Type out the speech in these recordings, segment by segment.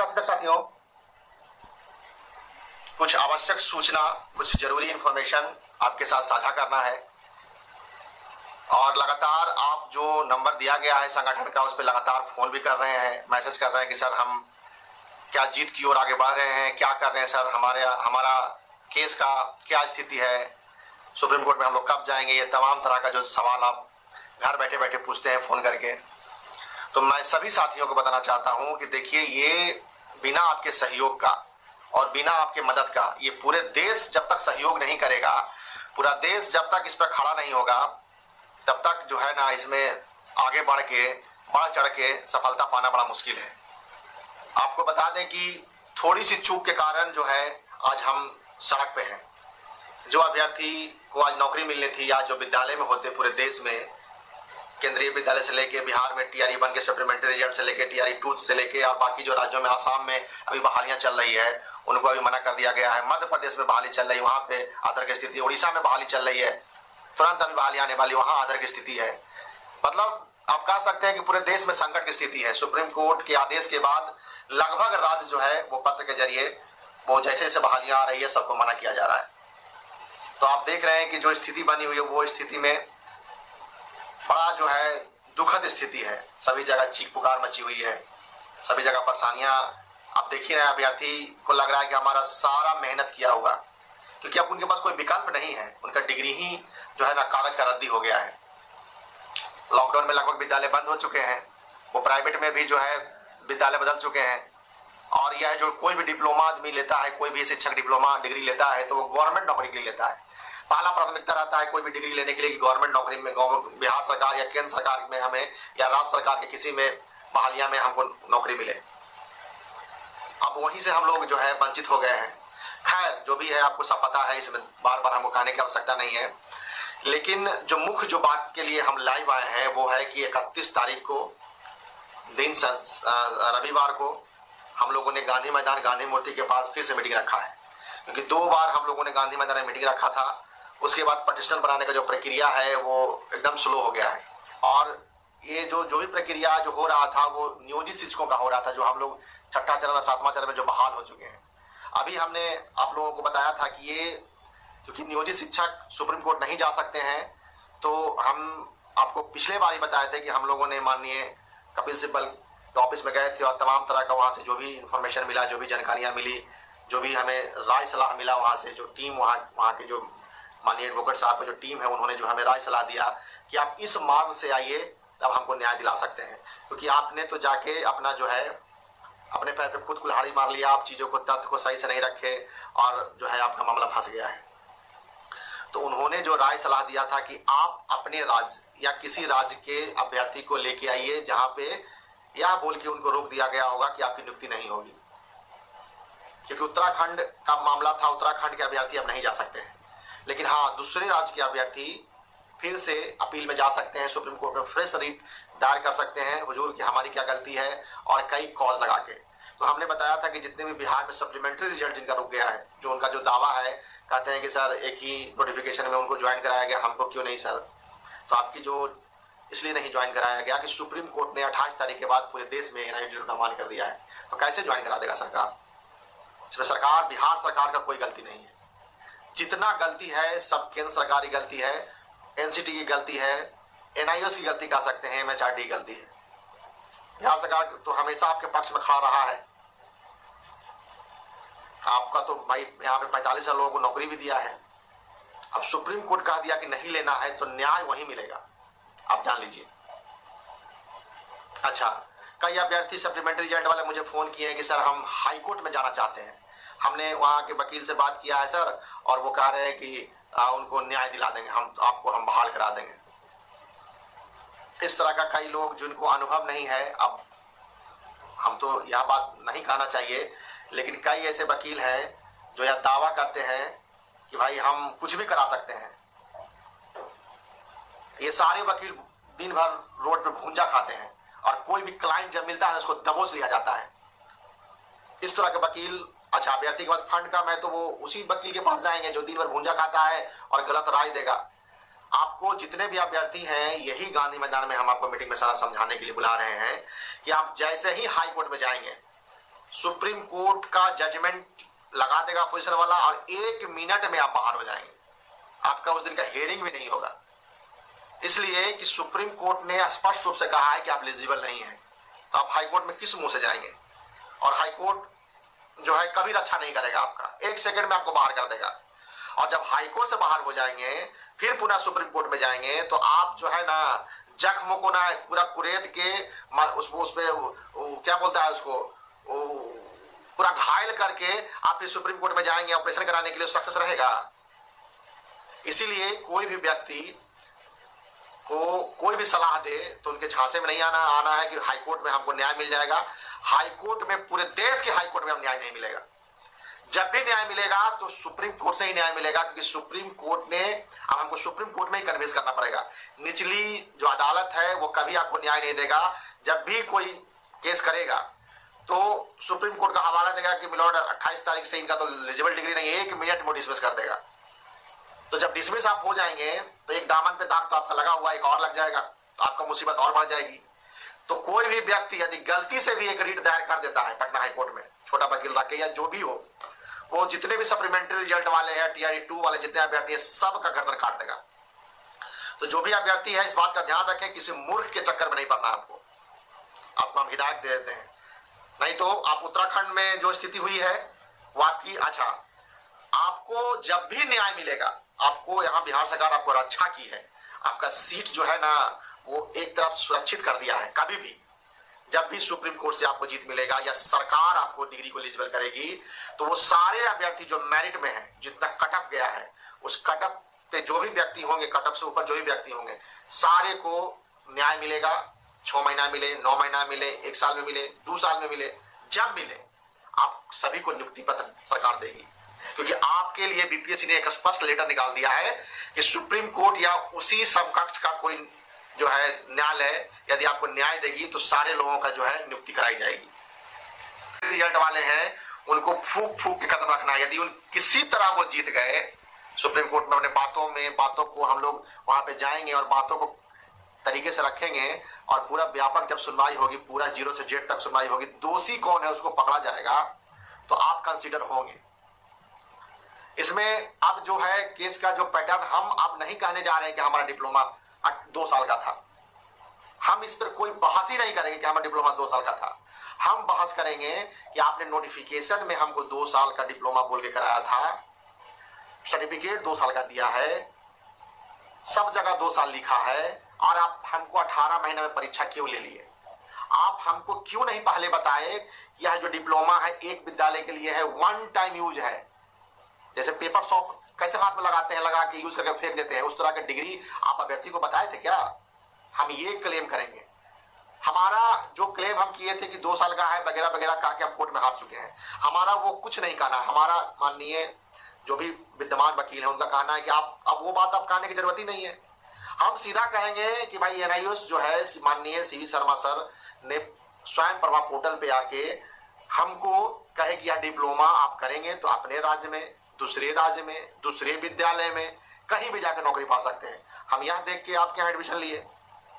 नमस्कार दर्शक साथियों, कुछ आवश्यक सूचना, कुछ जरूरी इंफॉर्मेशन आपके साथ साझा करना है। और लगातार आप जो नंबर दिया गया है संगठन का, उस पर लगातार फोन भी कर रहे हैं, मैसेज कर रहे हैं कि सर हम क्या जीत की ओर आगे बढ़ रहे हैं, क्या कर रहे हैं सर, हमारा केस का क्या स्थिति है, सुप्रीम कोर्ट में हम लोग कब जाएंगे। ये तमाम तरह का जो सवाल आप घर बैठे बैठे पूछते हैं फोन करके। तो मैं सभी साथियों को बताना चाहता हूं कि देखिए, ये बिना आपके सहयोग का और बिना आपके मदद का, ये पूरे देश जब तक सहयोग नहीं करेगा, पूरा देश जब तक इस पर खड़ा नहीं होगा, तब तक जो है ना, इसमें आगे बढ़ चढ़ के सफलता पाना बड़ा मुश्किल है। आपको बता दें कि थोड़ी सी चूक के कारण जो है आज हम सड़क पे हैं। जो अभ्यर्थी को आज नौकरी मिलनी थी, या जो विद्यालय में होते पूरे देश में, केंद्रीय विद्यालय से लेके बिहार में TRE 1 के सप्लीमेंट्री रिजल्ट से लेके TRE 2 से लेके और बाकी जो राज्यों में, आसाम में अभी बहालियां चल रही है, उनको अभी मना कर दिया गया है। मध्य प्रदेश में बहाली चल रही है, वहां पे आधार की स्थिति, उड़ीसा में बहाली चल रही है, तुरंत अभी बहाली आने वाली, वहां आधार की स्थिति है। मतलब आप कह सकते हैं कि पूरे देश में संकट की स्थिति है। सुप्रीम कोर्ट के आदेश के बाद लगभग राज्य जो है वो पत्र के जरिए वो जैसे जैसे बहालियां आ रही है, सबको मना किया जा रहा है। तो आप देख रहे हैं कि जो स्थिति बनी हुई है, वो स्थिति में बड़ा जो है दुखद स्थिति है। सभी जगह चीख पुकार मची हुई है, सभी जगह परेशानियां। आप देखिए ना, अभ्यर्थी को लग रहा है कि हमारा सारा मेहनत किया हुआ, क्योंकि अब उनके पास कोई विकल्प नहीं है। उनका डिग्री ही जो है ना कागज का रद्दी हो गया है। लॉकडाउन में लगभग विद्यालय बंद हो चुके हैं, वो प्राइवेट में भी जो है विद्यालय बदल चुके हैं। और यह जो कोई भी डिप्लोमा आदमी लेता है, कोई भी शिक्षक डिप्लोमा डिग्री लेता है, तो वो गवर्नमेंट नौकरी के लिए लेता है। पहला प्राथमिकता रहता है कोई भी डिग्री लेने के लिए कि गवर्नमेंट नौकरी में, बिहार सरकार या केंद्र सरकार में हमें, या राज्य सरकार के किसी में बहालिया में हमको नौकरी मिले। अब वहीं से हम लोग जो है वंचित हो गए हैं। खैर, जो भी है आपको सब पता है, इसमें बार बार हमको कहने की आवश्यकता नहीं है। लेकिन जो मुख्य जो बात के लिए हम लाइव आए हैं वो है कि 31 तारीख को दिन रविवार को हम लोगों ने गांधी मैदान, गांधी मूर्ति के पास फिर से मीटिंग रखा है। क्योंकि 2 बार हम लोगों ने गांधी मैदान में मीटिंग रखा था, उसके बाद पटिशन बनाने का जो प्रक्रिया है वो एकदम स्लो हो गया है। और ये जो भी प्रक्रिया जो हो रहा था वो नियोजित शिक्षकों का हो रहा था, जो हम लोग 6ठा चरण और 7वां चरण में जो बहाल हो चुके हैं। अभी हमने आप लोगों को बताया था कि ये क्योंकि नियोजित शिक्षक सुप्रीम कोर्ट नहीं जा सकते हैं, तो हम आपको पिछले बार ही बताए थे कि हम लोगों ने माननीय कपिल सिब्बल के ऑफिस में गए थे और तमाम तरह का वहाँ से जो भी इंफॉर्मेशन मिला, जो भी जानकारियाँ मिली, जो भी हमें राय सलाह मिला, वहाँ से जो टीम, वहाँ के जो माननीय एडवोकेट साहब का जो टीम है, उन्होंने जो हमें राय सलाह दिया कि आप इस मार्ग से आइए, तब हमको न्याय दिला सकते हैं। क्योंकि आपने तो जाके अपना जो है अपने पैर पे खुद कुल्हाड़ी मार लिया, आप चीज़ों को, तथ्य को सही से नहीं रखे और जो है आपका मामला फंस गया है। तो उन्होंने जो राय सलाह दिया था कि आप अपने राज्य या किसी राज्य के अभ्यर्थी को लेके आइए जहाँ पे यह बोल के उनको रोक दिया गया होगा कि आपकी नियुक्ति नहीं होगी। क्योंकि उत्तराखंड का मामला था, उत्तराखंड के अभ्यर्थी अब नहीं जा सकते हैं। लेकिन हाँ, दूसरे राज्य के अभ्यर्थी फिर से अपील में जा सकते हैं, सुप्रीम कोर्ट में फ्रेश रिट दायर कर सकते हैं, हुजूर की हमारी क्या गलती है, और कई कॉज लगा के। तो हमने बताया था कि जितने भी बिहार में सप्लीमेंट्री रिजल्ट जिनका रुक गया है, जो उनका जो दावा है, कहते हैं कि सर एक ही नोटिफिकेशन में उनको ज्वाइन कराया गया, हमको क्यों नहीं सर। तो आपकी जो इसलिए नहीं ज्वाइन कराया गया कि सुप्रीम कोर्ट ने 28 तारीख के बाद पूरे देश में NIT का मान कर दिया है। तो कैसे ज्वाइन करा देगा सरकार? इसमें सरकार, बिहार सरकार का कोई गलती नहीं है। जितना गलती है सब केंद्र सरकार की गलती है, NCT की गलती है, NIOS की गलती कह सकते हैं, MHRD की गलती है। बिहार सरकार तो हमेशा आपके पक्ष में खड़ा रहा है। आपका तो भाई यहाँ पे 45 लोगों को नौकरी भी दिया है। अब सुप्रीम कोर्ट कह दिया कि नहीं लेना है, तो न्याय वहीं मिलेगा, आप जान लीजिए। अच्छा, कई अभ्यर्थी सप्लीमेंट्री रिजल्ट वाले मुझे फोन किए हैं कि सर हम हाई कोर्ट में जाना चाहते हैं। हमने वहाँ के वकील से बात किया है सर, और वो कह रहे हैं कि उनको न्याय दिला देंगे, हम बहाल करा देंगे। इस तरह का कई लोग जिनको अनुभव नहीं है, अब हम तो यह बात नहीं कहना चाहिए, लेकिन कई ऐसे वकील हैं जो यह दावा करते हैं कि भाई हम कुछ भी करा सकते हैं। ये सारे वकील दिन भर रोड पे भूंजा खाते हैं, और कोई भी क्लाइंट जब मिलता है उसको दबोच लिया जाता है। इस तरह के वकील, अच्छा अभ्यर्थी के पास फंड कम है तो वो उसी वकील के पास जाएंगे जो दिन भर भूंजा खाता है और गलत राय देगा। आपको जितने भी अभ्यर्थी हैं, यही गांधी मैदान में हम आपको मीटिंग में सारा समझाने के लिए बुला रहे हैं कि आप जैसे ही हाई कोर्ट में जाएंगे, सुप्रीम कोर्ट का जजमेंट लगा देगा पोजीशन वाला और 1 मिनट में आप बाहर हो जाएंगे, आपका उस दिन का हियरिंग भी नहीं होगा। इसलिए कि सुप्रीम कोर्ट ने स्पष्ट रूप से कहा है कि आप एलिजिबल नहीं हैं, तो आप हाई कोर्ट में किस मुंह से जाएंगे? और हाई कोर्ट जो है कभी रक्षा नहीं करेगा आपका, 1 सेकंड में आपको बाहर कर देगा। और जब हाई कोर्ट से बाहर हो जाएंगे फिर पुनः सुप्रीम कोर्ट में जाएंगे तो आप जो है ना जख्म को ना पूरा कुरेद के उस पे क्या बोलता है उसको पूरा घायल करके आप फिर सुप्रीम कोर्ट में जाएंगे ऑपरेशन कराने के लिए, सक्सेस रहेगा। इसीलिए कोई भी व्यक्ति को कोई भी सलाह दे तो उनके झांसे में नहीं आना है कि हाई कोर्ट में हमको न्याय मिल जाएगा। हाई कोर्ट में, पूरे देश के हाई कोर्ट में हम न्याय नहीं मिलेगा। जब भी न्याय मिलेगा तो सुप्रीम कोर्ट से ही न्याय मिलेगा, क्योंकि सुप्रीम कोर्ट ने, अब हमको सुप्रीम कोर्ट में ही कन्विंस करना पड़ेगा। निचली जो अदालत है वो कभी आपको न्याय नहीं देगा। जब भी कोई केस करेगा तो सुप्रीम कोर्ट का हवाला देगा कि मिलॉर्ड 28 तारीख से इनका तो एलिजिबल डिग्री नहीं है, 1 मिनट में डिसमिस कर देगा। तो जब डिसमिस आप हो जाएंगे तो एक दामन पे दाग तो आपका लगा हुआ, एक और लग जाएगा, तो आपका मुसीबत और बढ़ जाएगी। तो कोई भी व्यक्ति यदि गलती से भी एक रीट दायर कर देता है पटना हाईकोर्ट में, छोटा वकील रख के या जो भी हो, वो जितने भी सप्लीमेंट्री रिजल्ट वाले हैं, TRE 2 वाले जितने अभ्यर्थी है, सब का गर्दन काट देगा। तो जो भी अभ्यर्थी है इस बात का ध्यान रखें, किसी मूर्ख के चक्कर में नहीं पड़ना। आपको हम हिदायत दे देते हैं, नहीं तो आप उत्तराखंड में जो स्थिति हुई है वो आपकी, अच्छा आपको जब भी न्याय मिलेगा, आपको यहाँ बिहार सरकार आपको रक्षा की है, आपका सीट जो है ना वो एक तरफ सुरक्षित कर दिया है। कभी भी जब भी सुप्रीम कोर्ट से आपको जीत मिलेगा या सरकार आपको डिग्री को एलिजिबल करेगी तो वो सारे अभ्यर्थी जो मेरिट में है, जितना कटअप गया है, उस कटअप पे जो भी व्यक्ति होंगे, कटअप से ऊपर जो भी व्यक्ति होंगे, सारे को न्याय मिलेगा। 6 महीना मिले, 9 महीना मिले, 1 साल में मिले, 2 साल में मिले, जब मिले आप सभी को नियुक्ति पत्र सरकार देगी। क्योंकि आपके लिए बीपीएससी ने एक स्पष्ट लेटर निकाल दिया है कि सुप्रीम कोर्ट या उसी समकक्ष का कोई जो है न्यायालय यदि आपको न्याय देगी तो सारे लोगों का जो है नियुक्ति कराई जाएगी। रिजल्ट वाले हैं उनको फूक फूक के कदम रखना है। यदि उन किसी तरह वो जीत गए सुप्रीम कोर्ट में, अपने बातों को हम लोग वहां पे जाएंगे और बातों को तरीके से रखेंगे और पूरा व्यापक जब सुनवाई होगी, पूरा 0 से Z तक सुनवाई होगी, दोषी कौन है उसको पकड़ा जाएगा तो आप कंसीडर होंगे। इसमें अब जो है केस का जो पैटर्न, हम अब नहीं कहने जा रहे हैं कि हमारा डिप्लोमा 2 साल का था। हम इस पर कोई बहस ही नहीं करेंगे कि हमारा डिप्लोमा 2 साल का था। हम बहस करेंगे कि आपने नोटिफिकेशन में हमको 2 साल का डिप्लोमा बोल के कराया था, सर्टिफिकेट 2 साल का दिया है, सब जगह 2 साल लिखा है, और आप हमको 18 महीने में परीक्षा क्यों ले लिए? आप हमको क्यों नहीं पहले बताए कि यह जो डिप्लोमा है एक विद्यालय के लिए है, 1 टाइम यूज है। जैसे पेपर सॉप कैसे हाथ में लगाते हैं, लगा के यूज करके फेंक देते हैं, उस तरह की डिग्री आप अभ्यर्थी को बताए थे क्या? हम ये क्लेम करेंगे। हमारा जो क्लेम हम किए थे कि 2 साल का है वगैरह वगैरह कहा कि हम कोर्ट में हार चुके हैं, हमारा वो कुछ नहीं कहना। हमारा माननीय जो भी विद्यमान वकील है उनका कहना है कि आप अब वो बात आप कहने की जरूरत ही नहीं है। हम सीधा कहेंगे कि भाई NIOS जो है माननीय CV शर्मा सर ने स्वयं प्रभा पोर्टल पे आके हमको कहे कि यह डिप्लोमा आप करेंगे तो अपने राज्य में, दूसरे राज्य में, दूसरे विद्यालय में कहीं भी जाकर नौकरी पा सकते हैं। हम यह देख के आपके यहाँ एडमिशन लिए,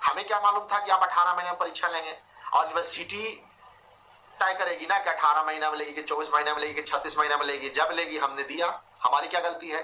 हमें क्या मालूम था कि आप 18 महीने में परीक्षा लेंगे और यूनिवर्सिटी तय करेगी ना कि 18 महीना में लेगी कि 24 महीना में लेगी कि 36 महीना में लेगी। जब लेगी हमने दिया, हमारी क्या गलती है?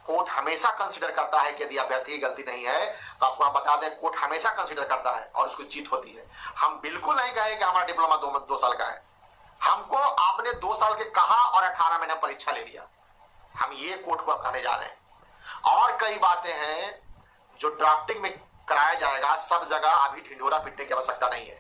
कोर्ट हमेशा कंसीडर करता है कि यदि अभ्यर्थी की गलती नहीं है तो आपको हम बता दें, कोर्ट हमेशा कंसीडर करता है और उसको जीत होती है। हम बिल्कुल नहीं कहे कि हमारा डिप्लोमा 2 साल का है। हमको आपने 2 साल के कहा और 18 महीने परीक्षा ले लिया, हम ये कोर्ट को कहने जा रहे हैं। और कई बातें हैं जो ड्राफ्टिंग में कराया जाएगा, सब जगह अभी ढिंढोरा पीटने की आवश्यकता नहीं है।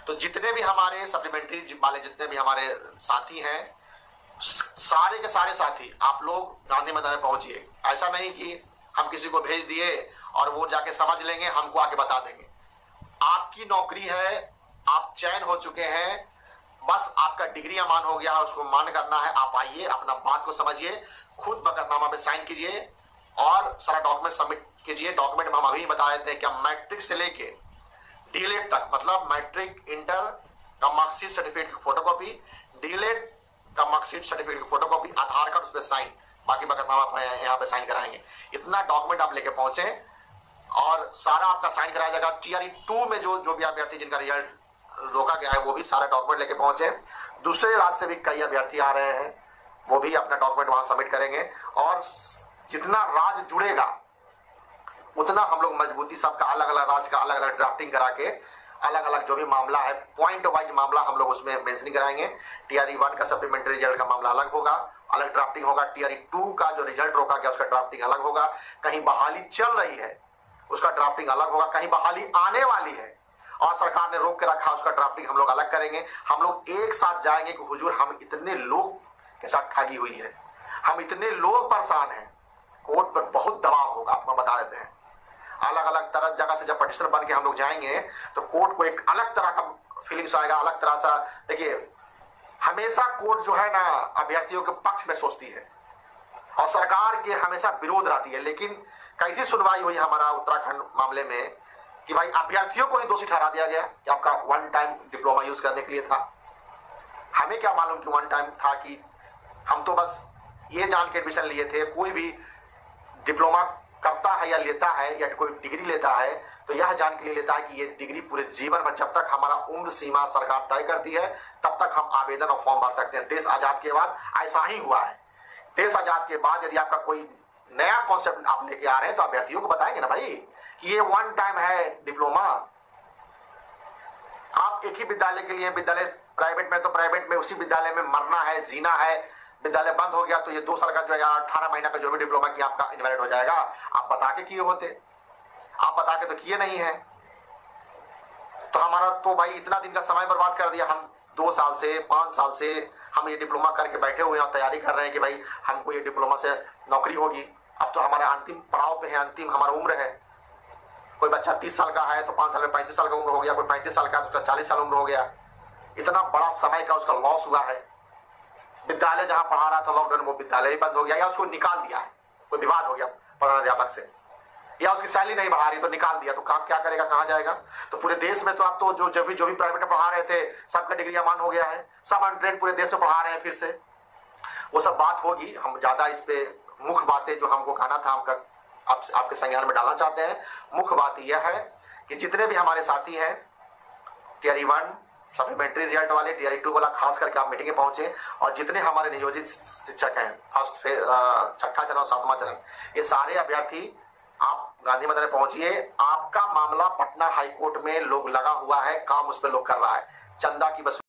तो जितने भी हमारे सप्लीमेंट्री वाले जितने भी हमारे साथी हैं, सारे के सारे साथी आप लोग गांधी मैदान में पहुंचिए। ऐसा नहीं कि हम किसी को भेज दिए और वो जाके समझ लेंगे, हमको आके बता देंगे। आपकी नौकरी है, आप चयन हो चुके हैं, बस आपका डिग्री अमान हो गया है, उसको मान करना है। आप आइए, अपना बात को समझिए, खुद बकतनामा पे साइन कीजिए और सारा डॉक्यूमेंट सबमिट कीजिए। डॉक्यूमेंट में हम अभी बता देते हैं कि मैट्रिक से लेके डीएलएड तक, मतलब मैट्रिक इंटर का मार्कशीट सर्टिफिकेट की फोटोकॉपी, डीएलएड का मार्कशीट सर्टिफिकेट की फोटोकॉपी, आधार कार्ड उस पर साइन, बाकी बकतनामा यहाँ पे साइन कराएंगे। इतना डॉक्यूमेंट आप लेके पहुंचे और सारा आपका साइन कराया जाएगा। TRE 2 में जो भी अभ्यर्थी जिनका रिजल्ट रोका गया है वो भी सारे डॉक्यूमेंट लेके पहुंचे। दूसरे राज्य से भी कई अभ्यर्थी आ रहे हैं, वो भी अपना डॉक्यूमेंट वहां सबमिट करेंगे और जितना राज्य जुड़ेगा उतना हम लोग मजबूती, सबका अलग अलग राज्य का अलग अलग ड्राफ्टिंग करा के अलग अलग जो भी मामला है पॉइंट वाइज मामला हम लोग उसमें मेंशनिंग कराएंगे। टीआरई 1 का सप्लीमेंट्री रिजल्ट का मामला अलग होगा, अलग ड्राफ्टिंग होगा। टीआरई 2 का जो रिजल्ट रोका गया उसका ड्राफ्टिंग अलग होगा। कहीं बहाली चल रही है उसका ड्राफ्टिंग अलग होगा, कहीं बहाली आने वाली है और सरकार ने रोक के रखा उसका ड्राफ्टिंग हम लोग अलग करेंगे। हम लोग एक साथ जाएंगे कि हुजूर हम इतने लोग के साथ ठगी हुई है, हम इतने लोग परेशान हैं, कोर्ट पर बहुत दबाव होगा। आपको बता देते हैं अलग अलग तरह जगह से जब पटिशनर बन के हम लोग जाएंगे तो कोर्ट को एक अलग तरह का फीलिंग्स आएगा, अलग तरह सा। देखिए हमेशा कोर्ट जो है ना अभ्यर्थियों के पक्ष में सोचती है और सरकार के हमेशा विरोध रहती है, लेकिन कैसी सुनवाई हुई हमारा उत्तराखंड मामले में कि भाई अभ्यर्थियों को ही दोषी ठहरा दिया गया कि आपका वन टाइम डिप्लोमा यूज करने के लिए था। हमें क्या मालूम कि वन टाइम था, कि हम तो बस ये जान के एडमिशन लिए थे। कोई भी डिप्लोमा करता है या लेता है या कोई डिग्री लेता है तो यह जान के लिए लेता है कि ये डिग्री पूरे जीवन में जब तक हमारा उम्र सीमा सरकार तय करती है तब तक हम आवेदन और फॉर्म भर सकते हैं। देश आजाद के बाद ऐसा ही हुआ है। देश आजाद के बाद यदि आपका कोई नया कॉन्सेप्ट आप लेके आ रहे हैं तो अभ्यर्थियों को बताएंगे ना भाई कि ये वन टाइम है डिप्लोमा। आप एक ही विद्यालय के लिए, विद्यालय प्राइवेट में तो प्राइवेट में उसी विद्यालय में मरना है, जीना है। विद्यालय बंद हो गया तो ये 2 साल का जो है 18 महीना का जो भी डिप्लोमा किया आपका इनवैलिड हो जाएगा। आप बता के किए होते, आप बता के तो किए नहीं है। तो हमारा तो भाई इतना दिन का समय बर्बाद कर दिया। हम 2 साल से 5 साल से हम ये डिप्लोमा करके बैठे हुए हैं और तैयारी कर रहे हैं कि भाई हमको ये डिप्लोमा से नौकरी होगी। अब तो हमारे अंतिम पड़ाव पे है, अंतिम हमारा उम्र है। कोई बच्चा 30 साल का है तो 5 साल में 35 साल का उम्र हो गया, कोई 35 साल का तो उसका 40 साल उम्र हो गया। इतना बड़ा समय का उसका लॉस हुआ है। विद्यालय जहां पढ़ा रहा था लॉकडाउन वो विद्यालय ही बंद हो गया या उसको निकाल दिया है, कोई विवाद हो गया प्रधानाध्यापक से, या उसकी सैलरी नहीं बढ़ा रही तो निकाल दिया। तो क्या करेगा, कहां जाएगा? तो पूरे देश में तो आप तो जो भी प्राइवेट में पढ़ा रहे थे सबका डिग्री अमान हो गया है, सब अनट्रेंड पूरे देश में पढ़ा रहे हैं फिर से। वो सब बात होगी, हम ज्यादा इस पे मुख्य बातें जो हमको कहना था हमका आपके संज्ञान में डालना चाहते हैं। मुख्य बात यह है कि जितने भी हमारे साथी हैं टीआरई 1 सप्लीमेंट्री रिजल्ट वाले, टीआरई 2 वाला खास करके आप मीटिंग में पहुंचे और जितने हमारे नियोजित शिक्षक हैं फर्स्ट छठा चरण और 7वां चरण, ये सारे अभ्यर्थी आप गांधी मैदान में पहुंचिए। आपका मामला पटना हाईकोर्ट में लोग लगा हुआ है, काम उस पर लोग कर रहा है। चंदा की बस